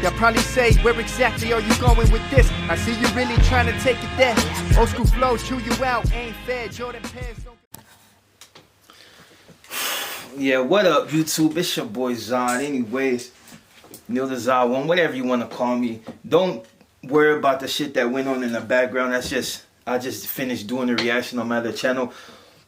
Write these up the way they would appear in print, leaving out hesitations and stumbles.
Y'all probably say, where exactly are you going with this? I see you really trying to take it there. Old school flows chew you out, ain't fair. Jordan pants don't... Yeah, what up, YouTube? It's your boy Zod. Anyways, Neil the Zod one, whatever you want to call me. Don't worry about the shit that went on in the background. That's just, I just finished doing the reaction on my other channel.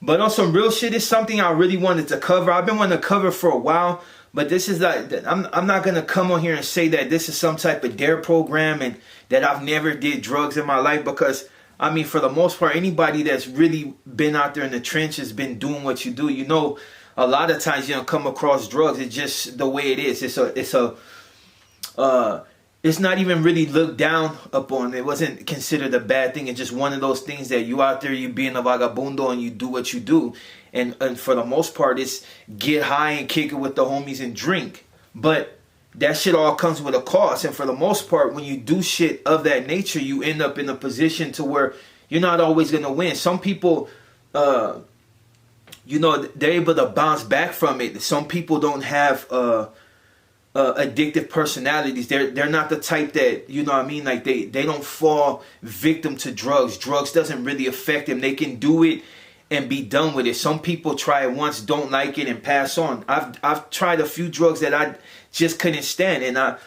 But on some real shit, it's something I really wanted to cover. I've been wanting to cover for a while, but this is like, I'm not gonna come on here and say that this is some type of dare program and that I've never did drugs in my life, because I mean, for the most part, anybody that's really been out there in the trenches, been doing what you do, you know, a lot of times you don't come across drugs. It's just the way it is. It's not even really looked down upon. It wasn't considered a bad thing. It's just one of those things that you out there, you being a vagabundo and you do what you do. And for the most part, it's get high and kick it with the homies and drink. But that shit all comes with a cost. And for the most part, when you do shit of that nature, you end up in a position to where you're not always going to win. Some people, you know, they're able to bounce back from it. Some people don't have addictive personalities. They're not the type that, you know what I mean, like they don't fall victim to drugs. Drugs doesn't really affect them. They can do it and be done with it. Some people try it once, don't like it, and pass on. I've tried a few drugs that I just couldn't stand, and I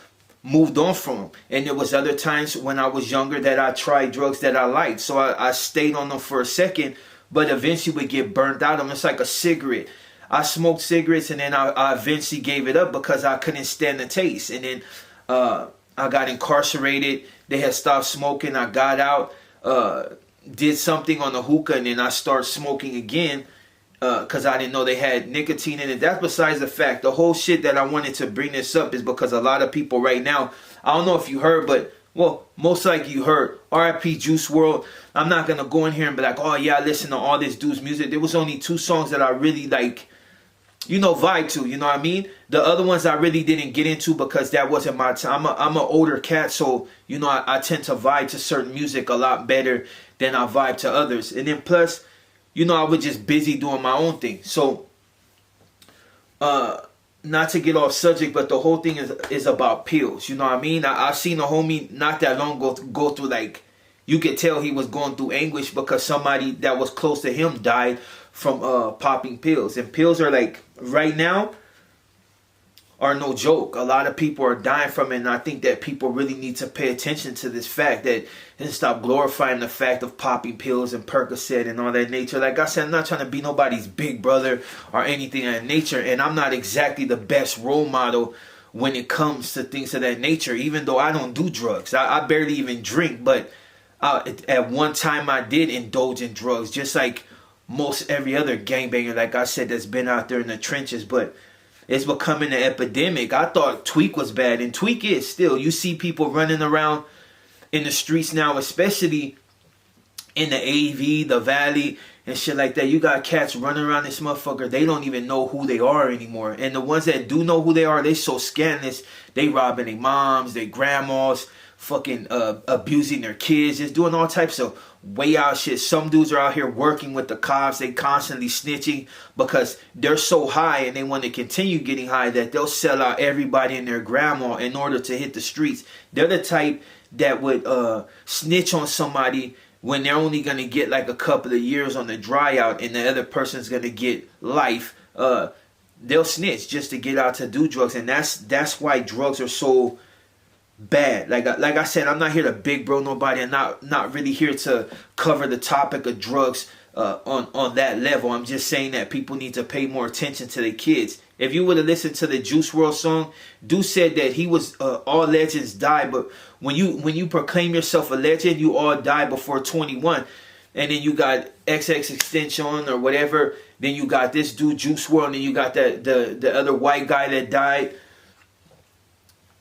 moved on from them. And there was other times when I was younger that I tried drugs that I liked, so I stayed on them for a second, but eventually would get burnt out of them. It's like a cigarette. I smoked cigarettes, and then I eventually gave it up because I couldn't stand the taste. And then I got incarcerated. They had stopped smoking. I got out, did something on the hookah, and then I started smoking again because I didn't know they had nicotine in it. That's besides the fact. The whole shit that I wanted to bring this up is because a lot of people right now, I don't know if you heard, but well, most likely you heard, R.I.P. Juice WRLD. I'm not going to go in here and be like, oh yeah, I listen to all this dude's music. There was only 2 songs that I really like, you know, vibe to, you know what I mean? The other ones I really didn't get into because that wasn't my time. I'm an older cat, so, you know, I tend to vibe to certain music a lot better than I vibe to others. And then plus, you know, I was just busy doing my own thing. So, not to get off subject, but the whole thing is about pills, you know what I mean? I've seen a homie not that long go through, like, you could tell he was going through anguish because somebody that was close to him died from popping pills. And pills are like, right now, are no joke. A lot of people are dying from it, and I think that people really need to pay attention to this fact that and stop glorifying the fact of popping pills and Percocet and all that nature. Like I said, I'm not trying to be nobody's big brother or anything of that nature, and I'm not exactly the best role model when it comes to things of that nature, even though I don't do drugs. I barely even drink, but at one time I did indulge in drugs, just like most every other gangbanger, like I said, that's been out there in the trenches. But it's becoming an epidemic. I thought tweak was bad, and tweak is still. You see people running around in the streets now, especially in the AV, the Valley, and shit like that. You got cats running around this motherfucker. They don't even know who they are anymore. And the ones that do know who they are, they so scandalous. They robbing their moms, their grandmas, fucking abusing their kids, just doing all types of way out shit. Some dudes are out here working with the cops. They constantly snitching because they're so high and they want to continue getting high that they'll sell out everybody and their grandma in order to hit the streets. They're the type that would snitch on somebody when they're only going to get like a couple of years on the dry out and the other person's going to get life. They'll snitch just to get out to do drugs, and that's why drugs are so bad. Like I said, I'm not here to big bro nobody. I'm not really here to cover the topic of drugs on that level. I'm just saying that people need to pay more attention to their kids. If you would have listened to the Juice WRLD song, Dude said that he was all legends die, but when you proclaim yourself a legend, you all die before 21. And then you got XX Extension or whatever. Then you got this dude Juice WRLD, and then you got the other white guy that died.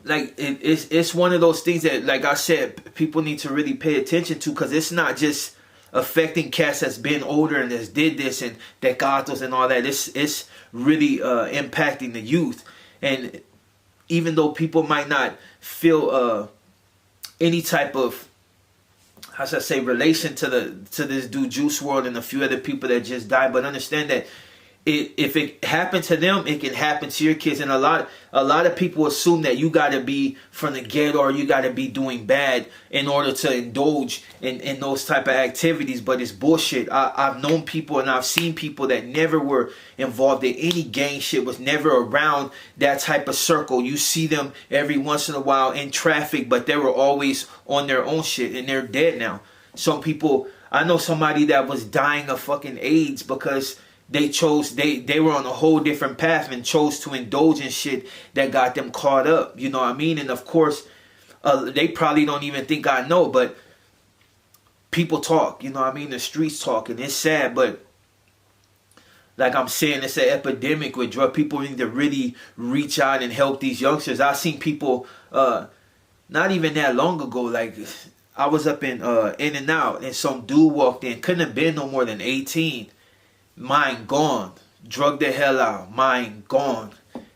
Like it's one of those things that, like I said, people need to really pay attention to, because it's not just affecting cats that's been older and that's did this and decatos and all that. It's really impacting the youth. And even though people might not feel any type of, how should I say, relation to this dude Juice WRLD and a few other people that just died, but understand that if it happened to them, it can happen to your kids. And a lot of people assume that you got to be from the ghetto or you got to be doing bad in order to indulge in those type of activities. But it's bullshit. I've known people and I've seen people that never were involved in any gang shit, was never around that type of circle. You see them every once in a while in traffic, but they were always on their own shit, and they're dead now. Some people, I know somebody that was dying of fucking AIDS because they were on a whole different path and chose to indulge in shit that got them caught up. You know what I mean? And of course, they probably don't even think I know, but people talk. You know what I mean? The streets talk, and it's sad, but like I'm saying, it's an epidemic with drug. People need to really reach out and help these youngsters. I seen people not even that long ago, like I was up in and out, and some dude walked in, couldn't have been no more than 18. Mind gone, drug the hell out, mind gone.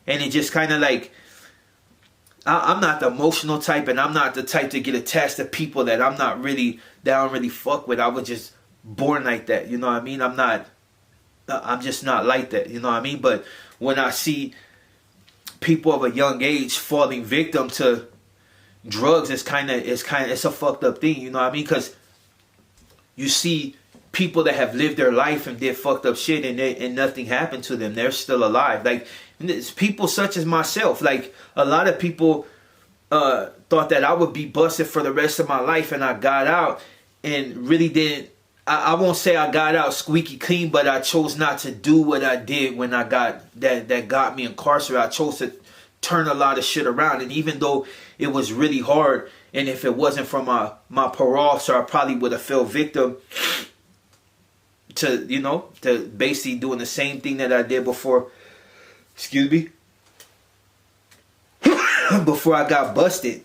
And it just kind of like, I'm not the emotional type, and I'm not the type to get attached to people that I don't really fuck with. I was just born like that, you know what I mean? I'm just not like that, you know what I mean? But when I see people of a young age falling victim to drugs, it's a fucked up thing, you know what I mean? Because you see people that have lived their life and did fucked up shit, and nothing happened to them. They're still alive. Like, it's people such as myself. Like, a lot of people thought that I would be busted for the rest of my life, and I got out and really didn't. I won't say I got out squeaky clean, but I chose not to do what I did when I got that got me incarcerated. I chose to turn a lot of shit around, and even though it was really hard, and if it wasn't for my parole officer, I probably would have fell victim to basically doing the same thing that I did before, before I got busted.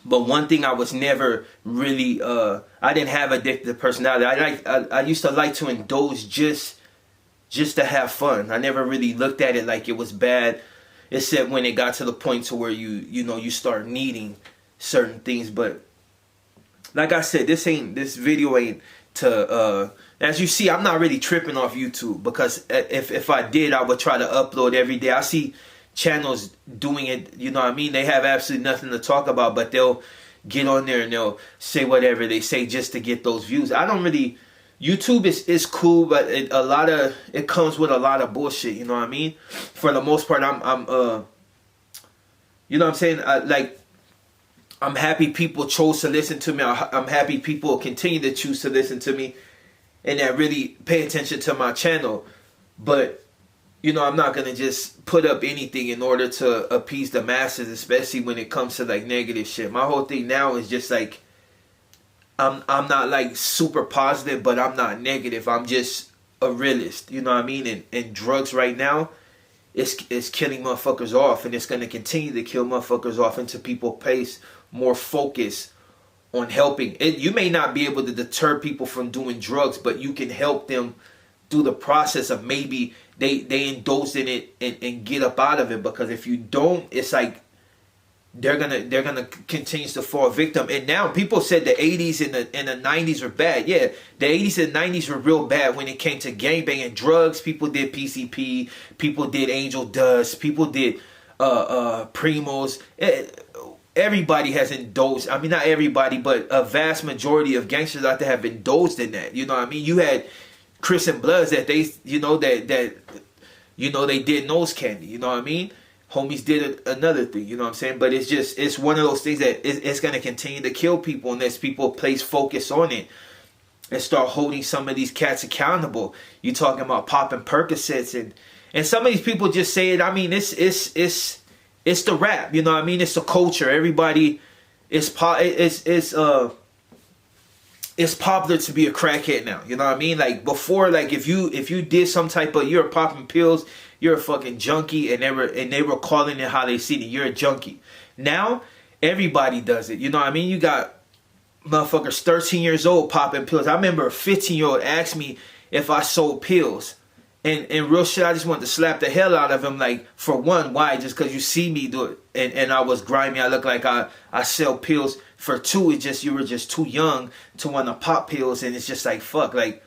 But one thing, I was never really, I didn't have addictive personality. I used to like to indulge just to have fun. I never really looked at it like it was bad, except when it got to the point to where you start needing certain things. But like I said, this video ain't to, as you see, I'm not really tripping off YouTube, because if I did, I would try to upload every day. I see channels doing it, you know what I mean? They have absolutely nothing to talk about, but they'll get on there and they'll say whatever they say just to get those views. I don't really, YouTube is cool, but it comes with a lot of bullshit, you know what I mean? For the most part, I'm you know what I'm saying? I'm happy people chose to listen to me. I'm happy people continue to choose to listen to me and that really pay attention to my channel. But, I'm not going to just put up anything in order to appease the masses, especially when it comes to like negative shit. My whole thing now is just like, I'm not like super positive, but I'm not negative. I'm just a realist, you know what I mean? And drugs right now, it's killing motherfuckers off, and it's going to continue to kill motherfuckers off until people place more focus on helping. You may not be able to deter people from doing drugs, but you can help them through the process of maybe they indulge in it and get up out of it. Because if you don't, it's like they're gonna continue to fall victim. And now people said the 80s and the 90s were bad. Yeah, the 80s and 90s were real bad when it came to gangbanging, drugs. People did PCP, people did Angel Dust, people did Primos. Everybody has indulged. I mean, not everybody, but a vast majority of gangsters out there have indulged in that. You know what I mean? You had Chris and Bloods that they, they did nose candy. You know what I mean? Homies did another thing. You know what I'm saying? But it's one of those things that it's going to continue to kill people unless people place focus on it and start holding some of these cats accountable. You talking about popping Percocets and some of these people just say it. I mean, it's the rap, you know what I mean? It's the culture. Everybody, it's popular to be a crackhead now. You know what I mean? Like before, like if you did some type of, you're popping pills, you're a fucking junkie, and they were calling it how they see it. You're a junkie. Now everybody does it. You know what I mean? You got motherfuckers 13 years old popping pills. I remember a 15-year-old asked me if I sold pills. And real shit, I just wanted to slap the hell out of him. Like, for one, why? Just because you see me do it. And I was grimy. I look like I sell pills. For two, it's just you were just too young to want to pop pills. And it's just like, fuck. Like,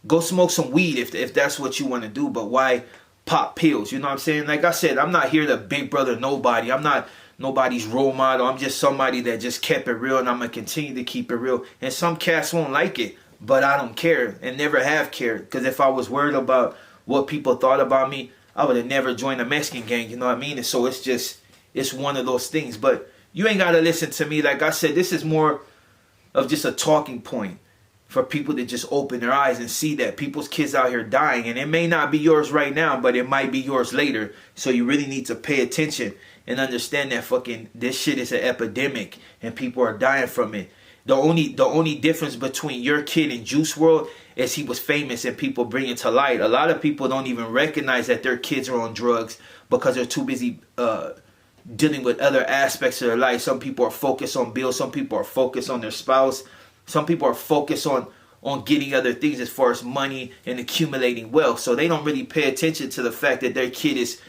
go smoke some weed if that's what you want to do. But why pop pills? You know what I'm saying? Like I said, I'm not here to big brother nobody. I'm not nobody's role model. I'm just somebody that just kept it real, and I'm going to continue to keep it real. And some cats won't like it, but I don't care and never have cared. Because if I was worried about what people thought about me, I would have never joined a Mexican gang, you know what I mean? And so it's one of those things. But you ain't got to listen to me. Like I said, this is more of just a talking point for people to just open their eyes and see that people's kids out here dying. And it may not be yours right now, but it might be yours later. So you really need to pay attention and understand that this shit is an epidemic and people are dying from it. The only difference between your kid and Juice WRLD is he was famous and people bring it to light. A lot of people don't even recognize that their kids are on drugs because they're too busy dealing with other aspects of their life. Some people are focused on bills. Some people are focused on their spouse. Some people are focused on getting other things as far as money and accumulating wealth. So they don't really pay attention to the fact that their kid is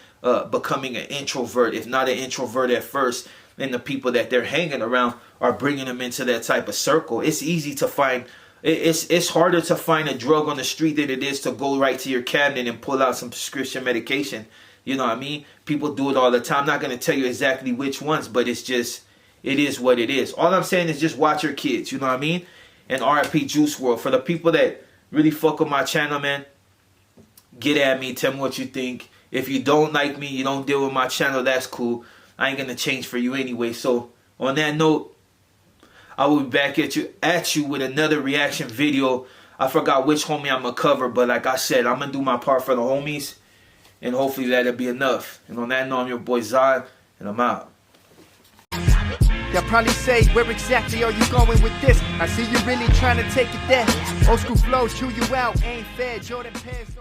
becoming an introvert, if not an introvert at first, and the people that they're hanging around are bringing them into that type of circle. It's easy to find, it's harder to find a drug on the street than it is to go right to your cabinet and pull out some prescription medication. You know what I mean? People do it all the time. I'm not going to tell you exactly which ones, but it is what it is. All I'm saying is just watch your kids, you know what I mean? And RIP Juice WRLD. For the people that really fuck with my channel, man, get at me, tell me what you think. If you don't like me, you don't deal with my channel, that's cool. I ain't gonna change for you anyway. So on that note, I will be back at you with another reaction video. I forgot which homie I'm gonna cover, but like I said, I'm gonna do my part for the homies, and hopefully that'll be enough. And on that note, I'm your boy Zod, and I'm out. Y'all probably say, where exactly are you going with this? I see you really trying to take it there. Old school flows chew you out, ain't fair. Jordan Pants.